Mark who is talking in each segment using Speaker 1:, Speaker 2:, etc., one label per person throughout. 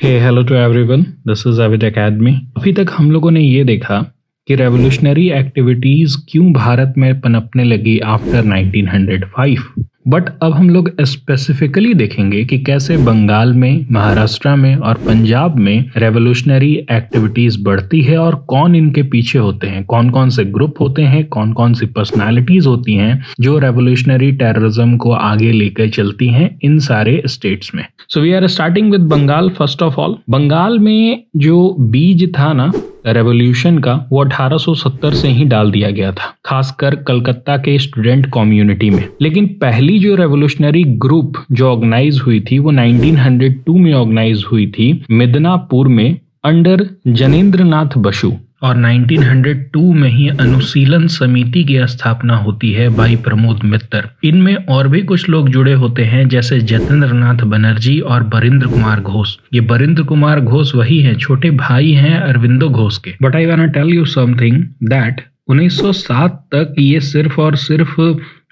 Speaker 1: Hey hello to everyone, this is Avid academy. अभी तक हम लोगों ने ये देखा कि रेवोल्यूशनरी एक्टिविटीज क्यों भारत में पनपने लगी आफ्टर 1905। बट अब हम लोग स्पेसिफिकली देखेंगे कि कैसे बंगाल में, महाराष्ट्र में और पंजाब में रेवोल्यूशनरी एक्टिविटीज बढ़ती है और कौन इनके पीछे होते हैं, कौन कौन से ग्रुप होते हैं, कौन कौन सी पर्सनालिटीज होती हैं जो रेवोल्यूशनरी टेररिज्म को आगे लेकर चलती हैं इन सारे स्टेट्स में। So we are starting with Bengal. First of all, Bengal में जो बीज था ना रेवोल्यूशन का, वो 1870 से ही डाल दिया गया था, खासकर कलकत्ता के स्टूडेंट कम्युनिटी में। लेकिन पहली जो रेवोल्यूशनरी ग्रुप जो ऑर्गेनाइज हुई थी वो 1902 में ऑर्गेनाइज हुई थी मिदनापुर में अंडर जनेंद्र नाथ बसु, और 1902 में ही अनुशीलन समिति की स्थापना होती है बाई प्रमोद मित्तर। इनमें और भी कुछ लोग जुड़े होते हैं जैसे जतेंद्र नाथ बनर्जी और बरिंद्र कुमार घोष। ये बरिंद्र कुमार घोष वही हैं, छोटे भाई हैं अरविंदो घोष के। But I want to tell you something that 1907 तक ये सिर्फ और सिर्फ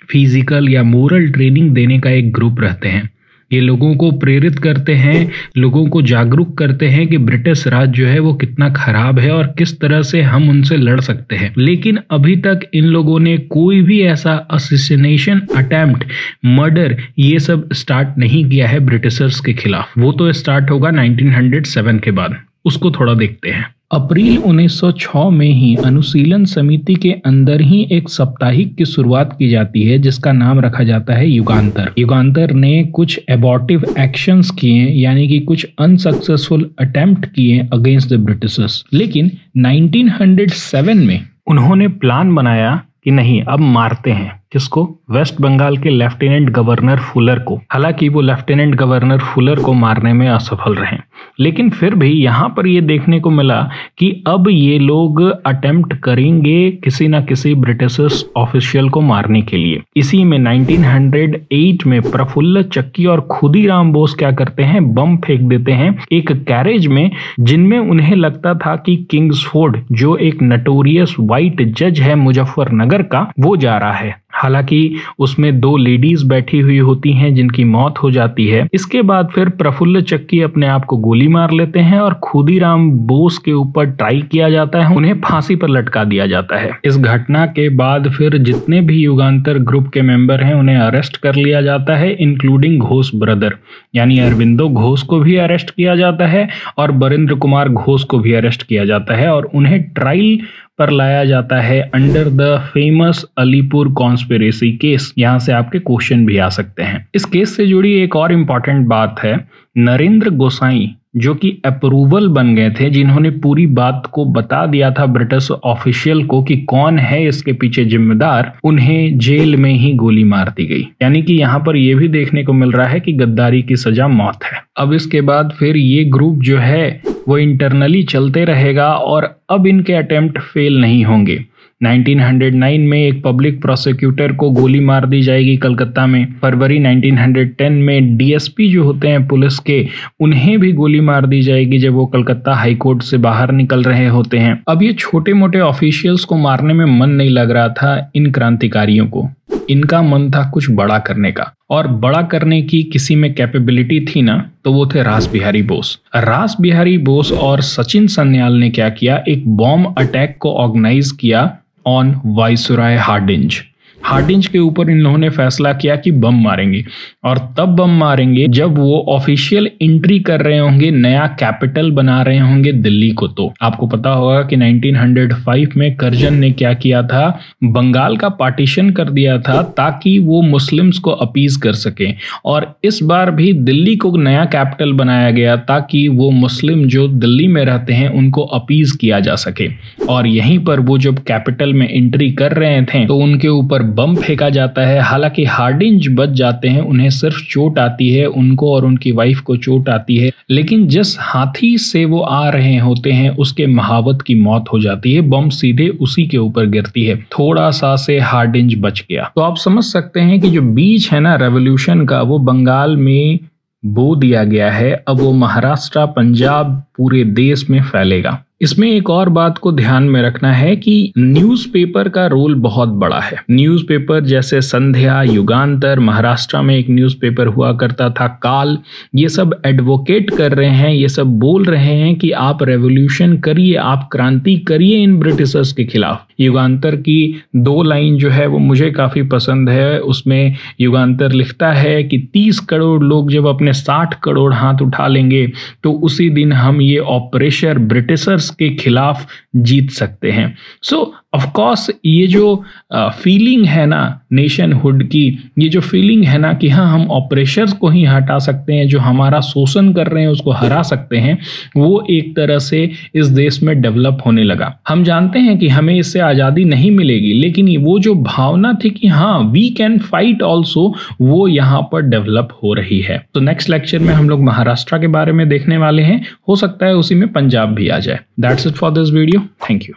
Speaker 1: फिजिकल या मोरल ट्रेनिंग देने का एक ग्रुप रहते हैं। ये लोगों को प्रेरित करते हैं, लोगों को जागरूक करते हैं कि ब्रिटिश राज जो है वो कितना खराब है और किस तरह से हम उनसे लड़ सकते हैं। लेकिन अभी तक इन लोगों ने कोई भी ऐसा असैसिनेशन अटेम्प्ट, मर्डर, ये सब स्टार्ट नहीं किया है ब्रिटिशर्स के खिलाफ। वो तो स्टार्ट होगा 1907 के बाद, उसको थोड़ा देखते हैं। अप्रैल 1906 में ही अनुशीलन समिति के अंदर ही एक साप्ताहिक की शुरुआत की जाती है जिसका नाम रखा जाता है युगांतर। युगांतर ने कुछ एबॉर्टिव एक्शंस किए, यानी कि कुछ अनसक्सेसफुल अटेम्प्ट किए अगेंस्ट द ब्रिटिशर्स। लेकिन 1907 में उन्होंने प्लान बनाया कि नहीं, अब मारते हैं। किसको? वेस्ट बंगाल के लेफ्टिनेंट गवर्नर फुलर को। हालांकि वो लेफ्टिनेंट गवर्नर फुलर को मारने में असफल रहे, लेकिन फिर भी यहाँ पर ये देखने को मिला कि अब ये लोग अटेम्प्ट करेंगे किसी ना किसी ब्रिटिश ऑफिशियल को मारने के लिए। इसी में 1908 में प्रफुल्ल चक्की और खुदीराम बोस क्या करते हैं, बम फेंक देते हैं एक कैरेज में, जिनमें उन्हें लगता था कि किंग्सफोर्ड, जो एक नटोरियस व्हाइट जज है मुजफ्फरनगर का, वो जा रहा है। हालांकि उसमें 2 लेडीज बैठी हुई होती हैं जिनकी मौत हो जाती है। इसके बाद फिर प्रफुल्ल चक्की अपने आप को गोली मार लेते हैं और खुदीराम बोस के ऊपर ट्राई किया जाता है, उन्हें फांसी पर लटका दिया जाता है। इस घटना के बाद फिर जितने भी युगांतर ग्रुप के मेंबर हैं उन्हें अरेस्ट कर लिया जाता है, इंक्लूडिंग घोष ब्रदर, यानी अरविंदो घोष को भी अरेस्ट किया जाता है और बरिंद्र कुमार घोष को भी अरेस्ट किया जाता है और उन्हें ट्रायल पर लाया जाता है under the famous Alipur conspiracy case. यहाँ से आपके क्वेश्चन भी आ सकते हैं। इस केस से जुड़ी एक और इम्पॉर्टेंट बात है, नरेंद्र गोसाई जो कि अप्रूवल बन गए थे, जिन्होंने पूरी बात को बता दिया था ब्रिटिश ऑफिशियल को कि कौन है इसके पीछे जिम्मेदार, उन्हें जेल में ही गोली मार दी गई। यानी कि यहाँ पर यह भी देखने को मिल रहा है कि गद्दारी की सजा मौत है। अब इसके बाद फिर ये ग्रुप जो है वो इंटरनली चलते रहेगा और अब इनके अटेम्प्ट फेल नहीं होंगे। 1909 में एक पब्लिक प्रोसिक्यूटर को गोली मार दी जाएगी कलकत्ता में। फरवरी 1910 में डीएसपी जो होते हैं पुलिस के, उन्हें भी गोली मार दी जाएगी जब वो कलकत्ता हाई कोर्ट से बाहर निकल रहे होते हैं। अब ये छोटे मोटे ऑफिशियल्स को मारने में मन नहीं लग रहा था इन क्रांतिकारियों को, इनका मन था कुछ बड़ा करने का, और बड़ा करने की किसी में कैपेबिलिटी थी ना, तो वो थे रास बिहारी बोस। रास बिहारी बोस और सचिन सन्याल ने क्या किया, एक बॉम्ब अटैक को ऑर्गेनाइज किया ऑन वाइसरॉय हार्डिंज। हार्डिंज के ऊपर इन लोगों ने फैसला किया कि बम मारेंगे, और तब बम मारेंगे जब वो ऑफिशियल एंट्री कर रहे होंगे, नया कैपिटल बना रहे होंगे दिल्ली को। तो आपको पता होगा कि 1905 में कर्जन ने क्या किया था, बंगाल का पार्टीशन कर दिया था ताकि वो मुस्लिम्स को अपीज कर सके, और इस बार भी दिल्ली को नया कैपिटल बनाया गया ताकि वो मुस्लिम जो दिल्ली में रहते हैं उनको अपीज किया जा सके। और यहीं पर वो जब कैपिटल में एंट्री कर रहे थे तो उनके ऊपर बम फेंका जाता है। हालांकि हार्डिंज बच जाते हैं, उन्हें सिर्फ चोट आती है, उनको और उनकी वाइफ को चोट आती है, लेकिन जिस हाथी से वो आ रहे होते हैं उसके महावत की मौत हो जाती है, बम सीधे उसी के ऊपर गिरती है। थोड़ा सा से हार्डिंज बच गया। तो आप समझ सकते हैं कि जो बीज है ना रेवोल्यूशन का, वो बंगाल में बो दिया गया है। अब वो महाराष्ट्र, पंजाब, पूरे देश में फैलेगा। इसमें एक और बात को ध्यान में रखना है कि न्यूज़पेपर का रोल बहुत बड़ा है। न्यूज़पेपर जैसे संध्या, युगांतर, महाराष्ट्र में एक न्यूज़पेपर हुआ करता था काल, ये सब एडवोकेट कर रहे हैं, ये सब बोल रहे हैं कि आप रेवोल्यूशन करिए, आप क्रांति करिए इन ब्रिटिशर्स के खिलाफ। युगांतर की 2 लाइन जो है वो मुझे काफी पसंद है। उसमें युगांतर लिखता है कि 30 करोड़ लोग जब अपने 60 करोड़ हाथ उठा लेंगे तो उसी दिन हम ये ऑपरेशन ब्रिटिशर्स के खिलाफ जीत सकते हैं। सो ऑफ कोर्स ये जो फीलिंग है ना नेशनहुड की, ये जो फीलिंग है ना कि हाँ हम ऑपरेशर्स को ही हटा सकते हैं, जो हमारा शोषण कर रहे हैं उसको हरा सकते हैं, वो एक तरह से इस देश में डेवलप होने लगा। हम जानते हैं कि हमें इससे आज़ादी नहीं मिलेगी, लेकिन वो जो भावना थी कि हाँ वी कैन फाइट ऑल्सो, वो यहाँ पर डेवलप हो रही है। तो नेक्स्ट लेक्चर में हम लोग महाराष्ट्र के बारे में देखने वाले हैं, हो सकता है उसी में पंजाब भी आ जाए। That's it for this video, thank you.